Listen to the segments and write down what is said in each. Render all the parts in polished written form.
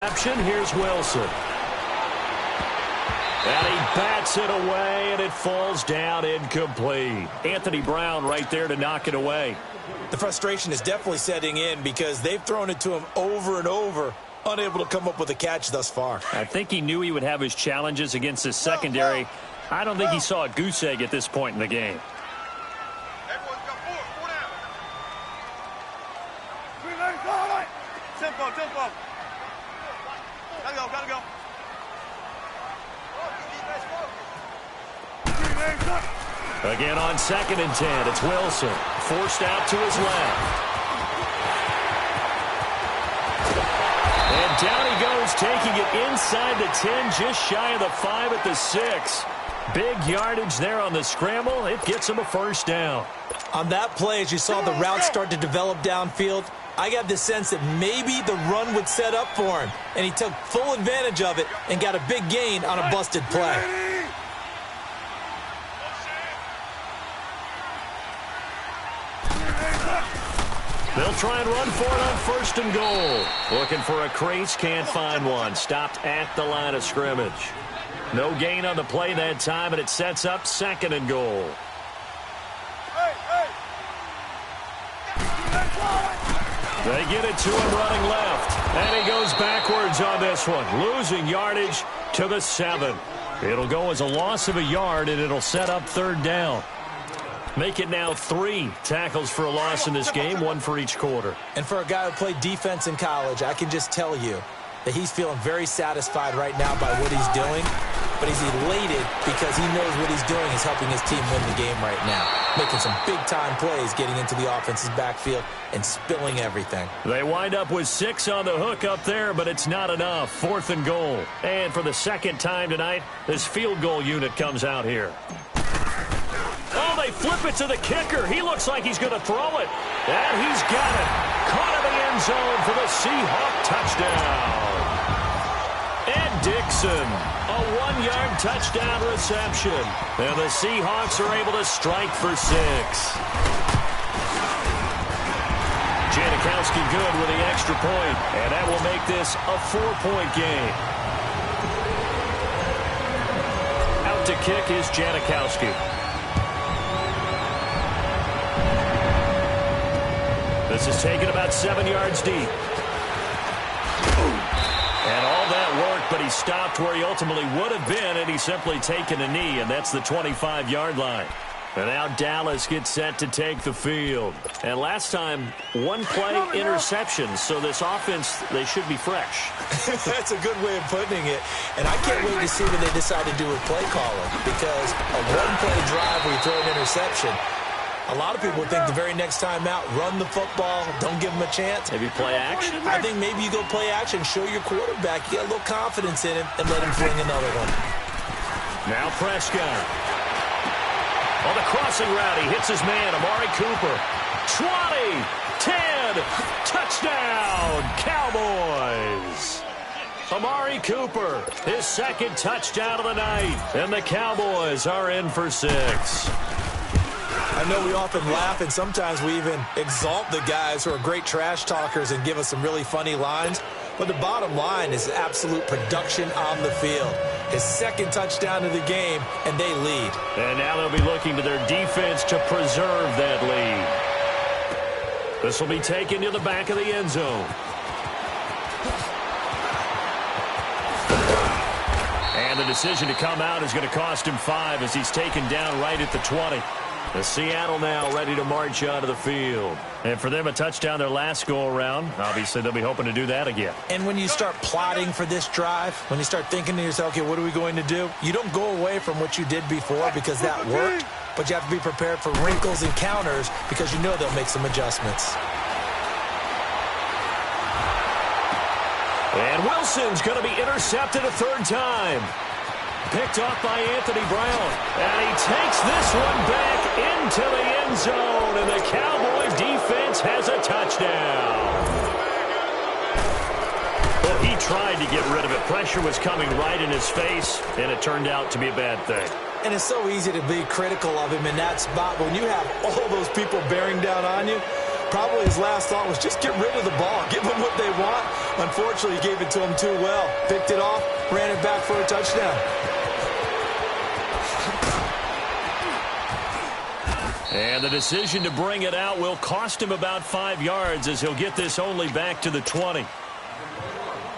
Here's Wilson. And he bats it away, and it falls down incomplete. Anthony Brown right there to knock it away. The frustration is definitely setting in because they've thrown it to him over and over, unable to come up with a catch thus far. I think he knew he would have his challenges against his secondary. I don't think he saw a goose egg at this point in the game. Tempo. Gotta go. Again on 2nd and 10, it's Wilson. Forced out to his left. And down he goes, taking it inside the 10, just shy of the 5 at the 6. Big yardage there on the scramble. It gets him a first down. On that play, as you saw the route start to develop downfield, I got the sense that maybe the run would set up for him, and he took full advantage of it and got a big gain on a busted play. They'll try and run for it on 1st and goal. Looking for a crease, can't find one. Stopped at the line of scrimmage. No gain on the play that time, and it sets up 2nd and goal. They get it to him running left. And he goes backwards on this one, losing yardage to the 7. It'll go as a loss of a yard, and it'll set up 3rd down. Make it now 3 tackles for a loss in this game, 1 for each quarter. And for a guy who played defense in college, I can just tell you that he's feeling very satisfied right now by what he's doing. But he's elated because he knows what he's doing is helping his team win the game right now. Making some big-time plays, getting into the offense's backfield and spilling everything. They wind up with 6 on the hook up there, but it's not enough. 4th and goal. And for the 2nd time tonight, this field goal unit comes out here. Oh, they flip it to the kicker. He looks like he's going to throw it. And he's got it. Caught in the end zone for the Seahawk touchdown. Ed Dixon, a 1-yard touchdown reception. And the Seahawks are able to strike for 6. Janikowski good with the extra point. And that will make this a 4-point game. Out to kick is Janikowski. This is taken about 7 yards deep. And all that worked, but he stopped where he ultimately would have been, and he's simply taken a knee, and that's the 25-yard line. And now Dallas gets set to take the field. And last time, 1-play interception, so this offense, they should be fresh. That's a good way of putting it. And I can't wait to see what they decide to do with play calling, because a 1-play drive where you throw an interception, a lot of people think the very next time out, run the football, don't give him a chance. Maybe play action? I think maybe you go play action, show your quarterback, you get a little confidence in him, and let him fling another one. Now Prescott. On the crossing route, he hits his man, Amari Cooper. 20, 10, touchdown, Cowboys. Amari Cooper, his 2nd touchdown of the night, and the Cowboys are in for 6. I know we often laugh, and sometimes we even exalt the guys who are great trash talkers and give us some really funny lines. But the bottom line is absolute production on the field. His 2nd touchdown of the game, and they lead. And now they'll be looking to their defense to preserve that lead. This will be taken to the back of the end zone. And the decision to come out is going to cost him 5 as he's taken down right at the 20. The Seattle now ready to march onto the field. And for them, a touchdown their last go-around. Obviously, they'll be hoping to do that again. And when you start plotting for this drive, when you start thinking to yourself, okay, what are we going to do? You don't go away from what you did before because that worked, but you have to be prepared for wrinkles and counters because you know they'll make some adjustments. And Wilson's going to be intercepted a 3rd time. Picked off by Anthony Brown. And he takes this one back into the end zone. And the Cowboy defense has a touchdown. Well, he tried to get rid of it. Pressure was coming right in his face, and it turned out to be a bad thing. And it's so easy to be critical of him in that spot. But when you have all those people bearing down on you, Probably his last thought was just get rid of the ball. Give them what they want. Unfortunately, he gave it to them too well. Picked it off, ran it back for a touchdown. And the decision to bring it out will cost him about 5 yards as he'll get this only back to the 20.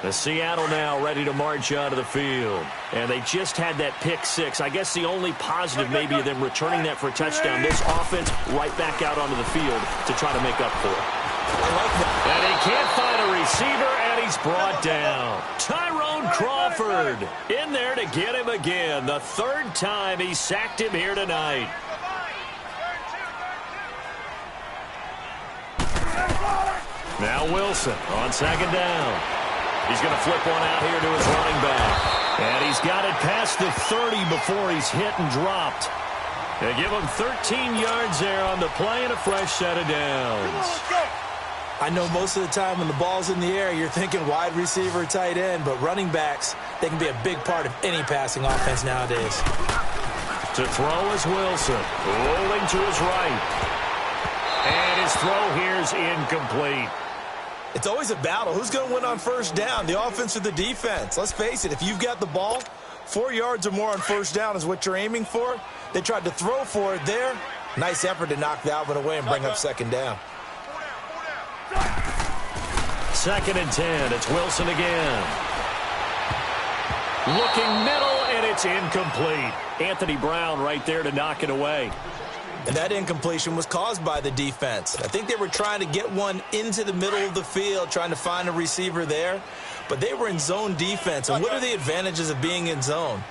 The Seattle now ready to march onto the field. And they just had that pick six. I guess the only positive maybe of them returning that for a touchdown. This offense right back out onto the field to try to make up for it. I like that. And he can't find a receiver, and he's brought down. Tyrone Crawford in there to get him again. The third time he sacked him here tonight. Now Wilson on second down. He's going to flip one out here to his running back. And he's got it past the 30 before he's hit and dropped. They give him 13 yards there on the play and a fresh set of downs. I know most of the time when the ball's in the air, you're thinking wide receiver, tight end, but running backs, they can be a big part of any passing offense nowadays. To throw is Wilson, rolling to his right. And his throw here is incomplete. It's always a battle. Who's going to win on first down, the offense or the defense? Let's face it, if you've got the ball, 4 yards or more on first down is what you're aiming for. They tried to throw for it there. Nice effort to knock Dalvin away and bring up second down. 2nd and 10. It's Wilson again. Looking middle, and it's incomplete. Anthony Brown right there to knock it away. And that incompletion was caused by the defense. I think they were trying to get one into the middle of the field, trying to find a receiver there. But they were in zone defense. And what are the advantages of being in zone?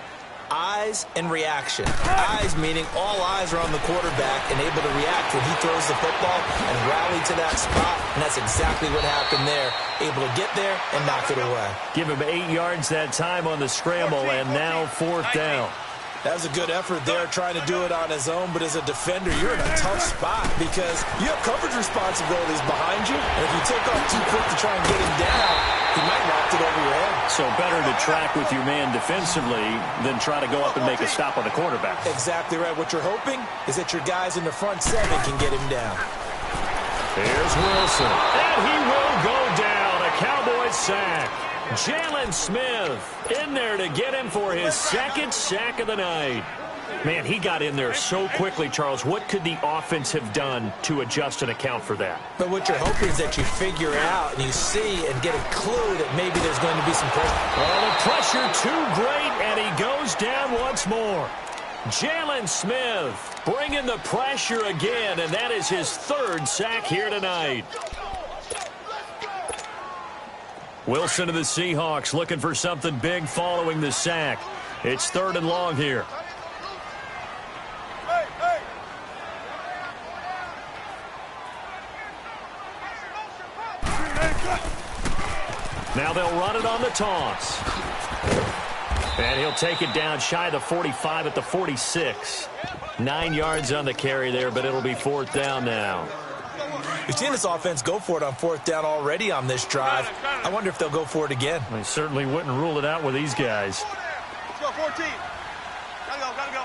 Eyes and reaction. Eyes meaning all eyes are on the quarterback and able to react when he throws the football and rally to that spot. And that's exactly what happened there. Able to get there and knock it away. Give him 8 yards that time on the scramble, and now 4th down. That was a good effort there trying to do it on his own, but as a defender, you're in a tough spot because you have coverage responsibilities behind you, and if you take off too quick to try and get him down, he might knock it over your head. So better to track with your man defensively than try to go up and make a stop on the quarterback. Exactly right. What you're hoping is that your guys in the front seven can get him down. Here's Wilson, and he will go down. A Cowboys sack. Jalen Smith in there to get him for his 2nd sack of the night. Man, he got in there so quickly, Charles. What could the offense have done to adjust and account for that? But what you're hoping is that you figure out and you see and get a clue that maybe there's going to be some pressure. Well, the pressure too great, and he goes down once more. Jalen Smith bringing the pressure again, and that is his 3rd sack here tonight. Wilson of the Seahawks looking for something big following the sack. It's 3rd and long here. Now they'll run it on the toss. And he'll take it down shy of the 45 at the 46. 9 yards on the carry there, but it'll be 4th down now. We've seen this offense go for it on 4th down already on this drive. I wonder if they'll go for it again. They certainly wouldn't rule it out with these guys. Let's go, 14. Gotta go.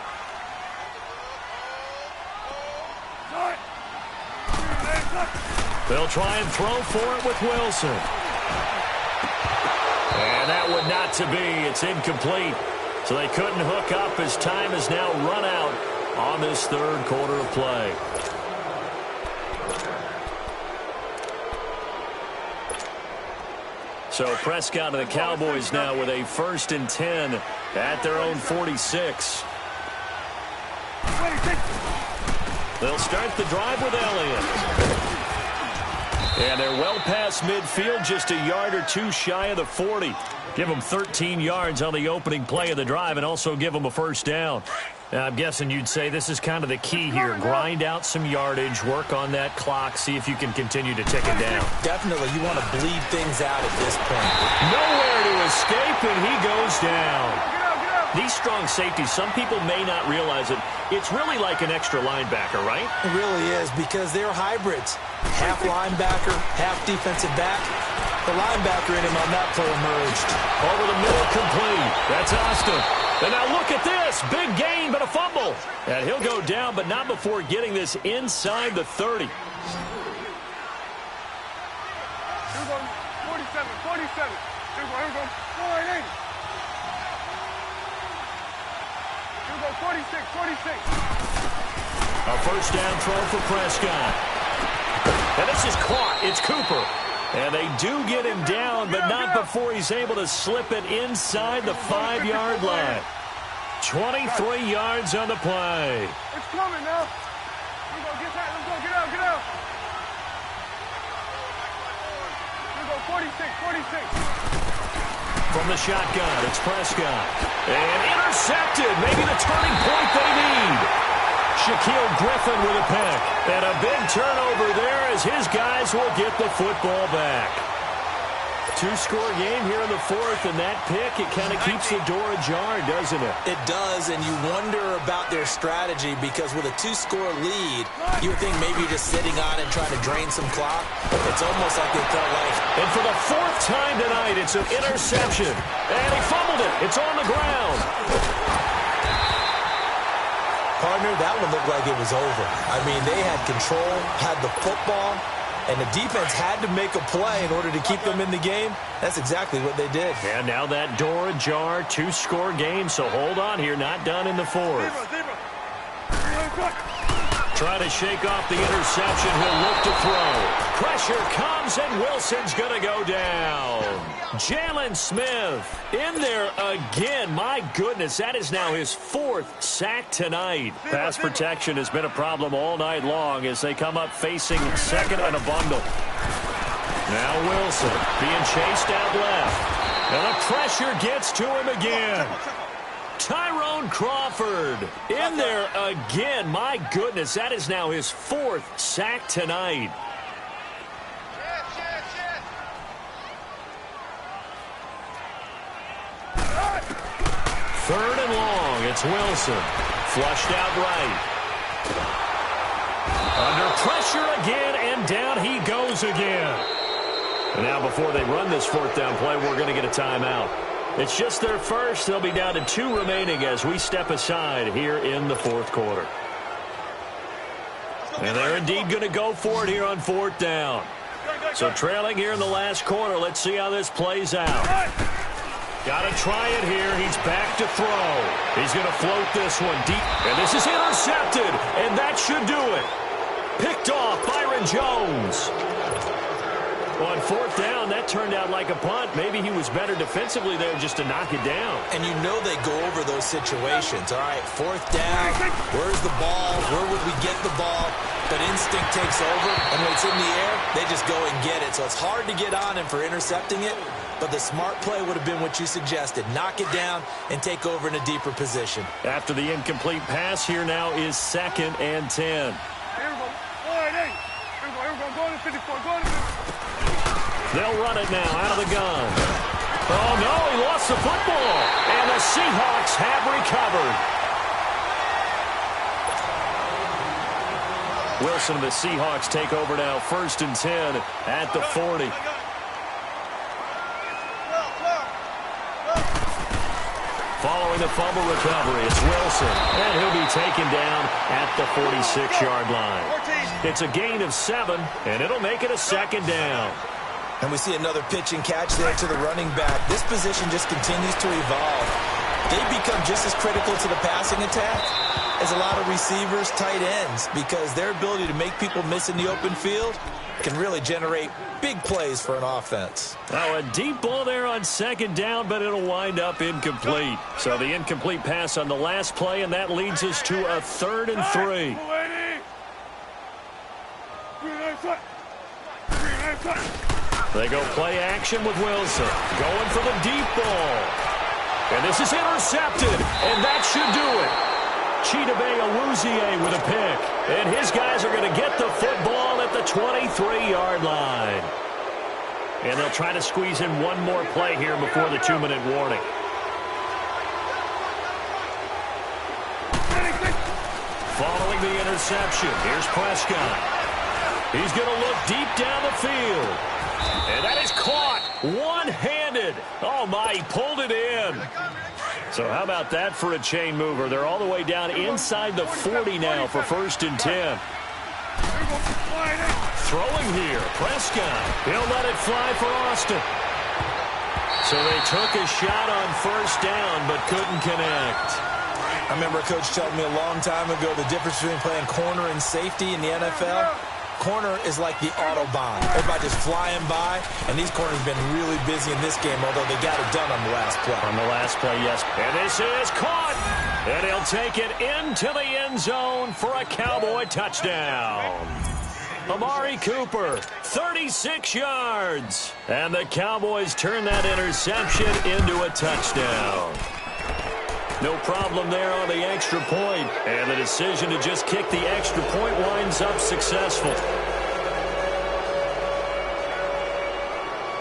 They'll try and throw for it with Wilson. And that would not to be. It's incomplete. So they couldn't hook up as time has now run out on this 3rd quarter of play. So Prescott and the Cowboys now with a 1st and 10 at their own 46. They'll start the drive with Elliott. And they're well past midfield, just a yard or two shy of the 40. Give them 13 yards on the opening play of the drive and also give them a 1st down. Now, I'm guessing you'd say this is kind of the key here. Grind out some yardage, work on that clock, see if you can continue to tick it down. Definitely, you want to bleed things out at this point. Nowhere to escape, and he goes down. These strong safeties, some people may not realize it. It's really like an extra linebacker, right? It really is because they're hybrids. Half linebacker, half defensive back. The linebacker in him on that play emerged. Over the middle, complete. That's Austin. And now look at this. Big gain, but a fumble. And he'll go down, but not before getting this inside the 30. 47. Here we go. Go right in. Here we go. 46. A first down throw for Prescott. And this is caught. It's Cooper. And they do get him down, but not before he's able to slip it inside the 5-yard line. 23 yards on the play. It's coming now. Here we go. Get that. Let's go. Get out. Here we go. 46. From the shotgun, it's Prescott. And intercepted. Maybe the turning point they need. Shaquille Griffin with a pick. And a big turnover there as his guys will get the football back. Two-score game here in the fourth, and that pick, it kind of keeps the door ajar, doesn't it? It does, and you wonder about their strategy because with a two-score lead, you would think maybe you're just sitting on it trying to drain some clock. It's almost like they felt like... And for the fourth time tonight, it's an interception. And he fumbled it. It's on the ground. Partner, that one looked like it was over. I mean, they had control, had the football, and the defense had to make a play in order to keep them in the game. That's exactly what they did. And now that door ajar, two-score game, so hold on here, not done in the fourth. Trying to shake off the interception, he'll look to throw. Pressure comes, and Wilson's going to go down. Jalen Smith in there again. My goodness, that is now his fourth sack tonight. Pass protection has been a problem all night long as they come up facing second and a bundle. Now Wilson being chased out left. And the pressure gets to him again. Tyrone Crawford in there again. My goodness, that is now his fourth sack tonight. Third and long, it's Wilson. Flushed out right. Under pressure again, and down he goes again. And now before they run this fourth down play, we're going to get a timeout. It's just their first. They'll be down to 2 remaining as we step aside here in the fourth quarter. And they're indeed going to go for it here on fourth down. So trailing here in the last quarter, let's see how this plays out. Got to try it here. He's back to throw. He's going to float this one deep. And this is intercepted. And that should do it. Picked off Byron Jones. On fourth down, that turned out like a punt. Maybe he was better defensively there just to knock it down. And you know they go over those situations. All right, fourth down, where's the ball? Where would we get the ball? But instinct takes over, and when it's in the air, they just go and get it. So it's hard to get on him for intercepting it, but the smart play would have been what you suggested. Knock it down and take over in a deeper position. After the incomplete pass, here now is 2nd and 10. Here we go. All right, hey. Here we go. Go to 54. Go to 54. They'll run it now out of the gun. Oh, no, he lost the football. And the Seahawks have recovered. Wilson and the Seahawks take over now, 1st and 10 at the 40. Following the fumble recovery, it's Wilson. And he'll be taken down at the 46-yard line. It's a gain of 7, and it'll make it a 2nd down. And we see another pitch and catch there to the running back. This position just continues to evolve. They become just as critical to the passing attack as a lot of receivers, tight ends, because their ability to make people miss in the open field can really generate big plays for an offense. Oh, a deep ball there on 2nd down, but it'll wind up incomplete. So the incomplete pass on the last play, and that leads us to a 3rd and 3. They go play action with Wilson. Going for the deep ball. And this is intercepted. And that should do it. Chidobe Awuzie with a pick. And his guys are going to get the football at the 23-yard line. And they'll try to squeeze in one more play here before the 2-minute warning. Following the interception, here's Prescott. He's going to look deep down the field. And that is caught one-handed. Oh, my, he pulled it in. So how about that for a chain mover? They're all the way down inside the 40 now for 1st and 10. Throwing here, Prescott. He'll let it fly for Austin. So they took a shot on first down but couldn't connect. I remember a coach telling me a long time ago the difference between playing corner and safety in the NFL. Corner is like the Autobahn. Everybody just flying by, and these corners have been really busy in this game, although they got it done on the last play. On the last play, yes. And this is caught. And he'll take it into the end zone for a Cowboy touchdown. Amari Cooper, 36 yards. And the Cowboys turn that interception into a touchdown. No problem there on the extra point. And the decision to just kick the extra point winds up successful.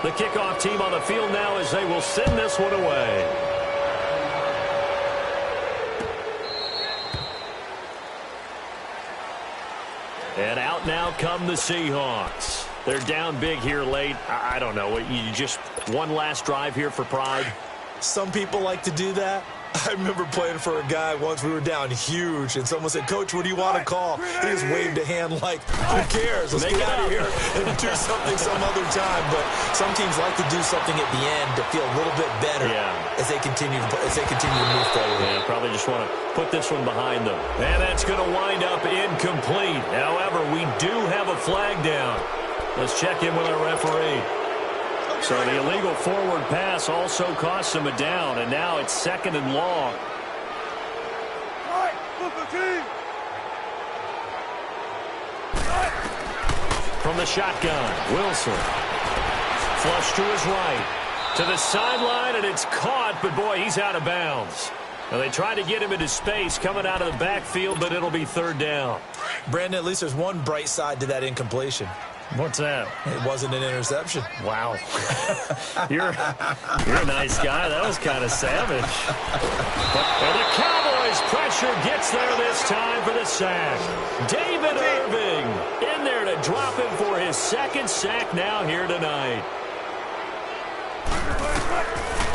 The kickoff team on the field now as they will send this one away. And out now come the Seahawks. They're down big here late. I don't know. You just one last drive here for pride. Some people like to do that. I remember playing for a guy once. We were down huge, and someone said, "Coach, what do you want to call?" He just waved a hand like, "Who cares? Let's get out of here and do something some other time." But some teams like to do something at the end to feel a little bit better as they continue to move forward. Yeah, probably just want to put this one behind them. And that's going to wind up incomplete. However, we do have a flag down. Let's check in with our referee. So the illegal forward pass also costs him a down, and now it's 2nd and long. From the shotgun, Wilson. Flush to his right. To the sideline, and it's caught, but boy, he's out of bounds. Now they tried to get him into space coming out of the backfield, but it'll be 3rd down. Brandon, at least there's one bright side to that incompletion. What's that? It wasn't an interception. Wow. You're a nice guy. That was kind of savage. But the Cowboys' pressure gets there this time for the sack. David Irving in there to drop him for his 2nd sack now here tonight.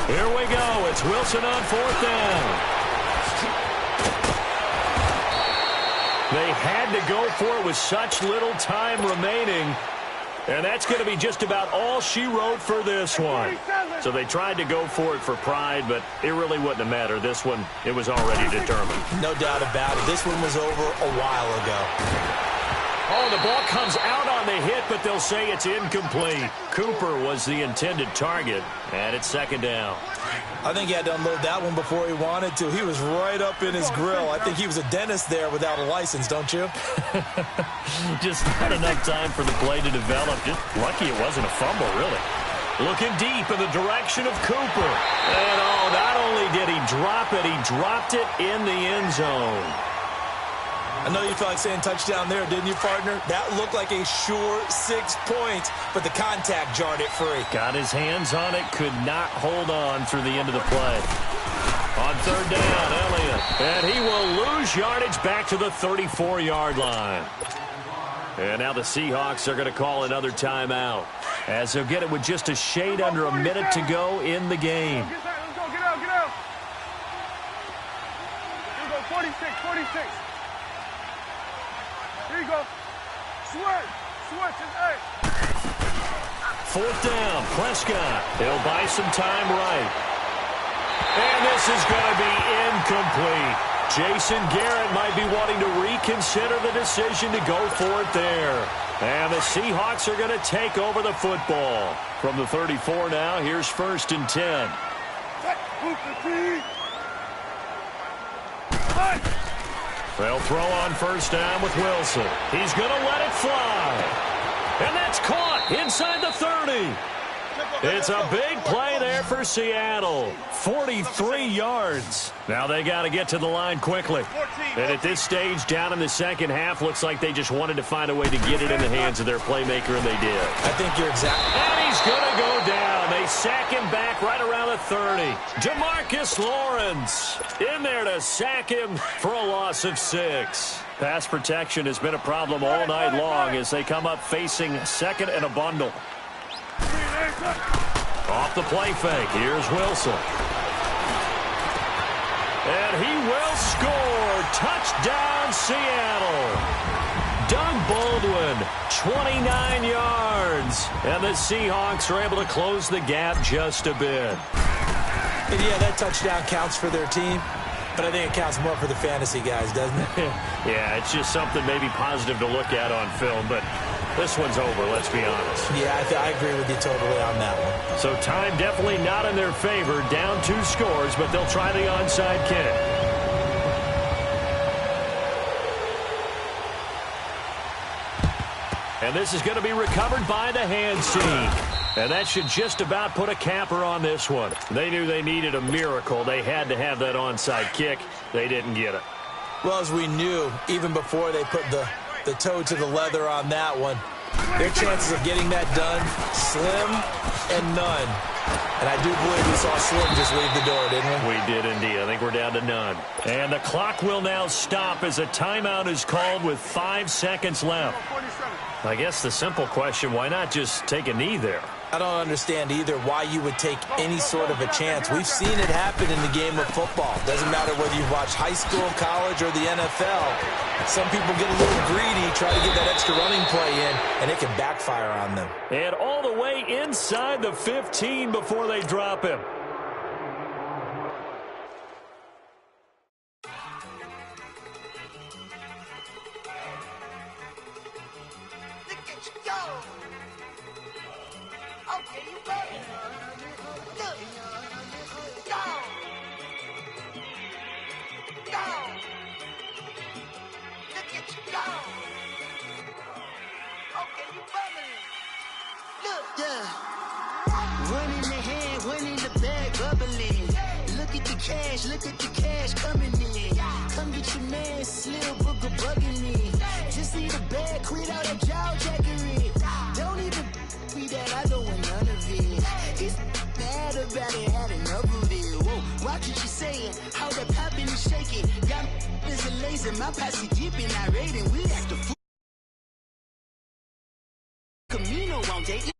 Here we go. It's Wilson on 4th down. They had to go for it with such little time remaining. And that's going to be just about all she wrote for this one. So they tried to go for it for pride, but it really wouldn't have mattered. This one, it was already determined. No doubt about it. This one was over a while ago. Oh, the ball comes out on the hit, but they'll say it's incomplete. Cooper was the intended target, and it's 2nd down. I think he had to unload that one before he wanted to. He was right up in his grill. I think he was a dentist there without a license, don't you? Just not enough time for the play to develop. Just lucky it wasn't a fumble, really. Looking deep in the direction of Cooper. And, oh, not only did he drop it, he dropped it in the end zone. I know you felt like saying touchdown there, didn't you, partner? That looked like a sure 6 points, but the contact jarred it free. Got his hands on it, could not hold on through the end of the play. On 3rd down, Elliott. And he will lose yardage back to the 34-yard line. And now the Seahawks are going to call another timeout, as they'll get it with just a shade under a minute to go in the game. Let's go, get out, get out. Here we go, 46. Here you go. Switch, hey. 4th down, Prescott. He'll buy some time right. And this is going to be incomplete. Jason Garrett might be wanting to reconsider the decision to go for it there. And the Seahawks are going to take over the football. From the 34 now, here's 1st and 10. They'll throw on 1st down with Wilson. He's going to let it fly. And that's caught inside the 30. It's a big play there for Seattle. 43 yards. Now they got to get to the line quickly. And at this stage, down in the 2nd half, looks like they just wanted to find a way to get it in the hands of their playmaker, and they did. I think you're exactly. And he's going to go down. They sack him back right around the 30. Demarcus Lawrence in there to sack him for a loss of 6. Pass protection has been a problem all night long as they come up facing 2nd and a bundle. Off the play fake, here's Wilson. And he will score. Touchdown, Seattle. Doug Baldwin, 29 yards. And the Seahawks are able to close the gap just a bit. And yeah, that touchdown counts for their team, but I think it counts more for the fantasy guys, doesn't it? Yeah, it's just something maybe positive to look at on film, but this one's over, let's be honest. Yeah, I agree with you totally on that one. So time definitely not in their favor. Down 2 scores, but they'll try the onside kick. And this is going to be recovered by the hands team. And that should just about put a capper on this one. They knew they needed a miracle. They had to have that onside kick. They didn't get it. Well, as we knew, even before they put the toe to the leather on that one, their chances of getting that done, slim and none. And I do believe we saw Slim just leave the door, didn't we? We did indeed. I think we're down to none. And the clock will now stop as a timeout is called with 5 seconds left. I guess the simple question, why not just take a knee there? I don't understand either why you would take any sort of a chance. We've seen it happen in the game of football. Doesn't matter whether you've watched high school, college, or the NFL. Some people get a little greedy, try to get that extra running play in, and it can backfire on them. And all the way inside the 15 before they drop him. Look at the cash coming in. Come get your man, Slim Booker bugging me. Just need a bag, quit all that jaw jackery. Don't even me that I don't want none of it. He's mad about it, had enough of it. Whoa, watch what you saying, how that popping and shaking. Got is a laser, my posse deep and irate, and we act a fool. Camino on date.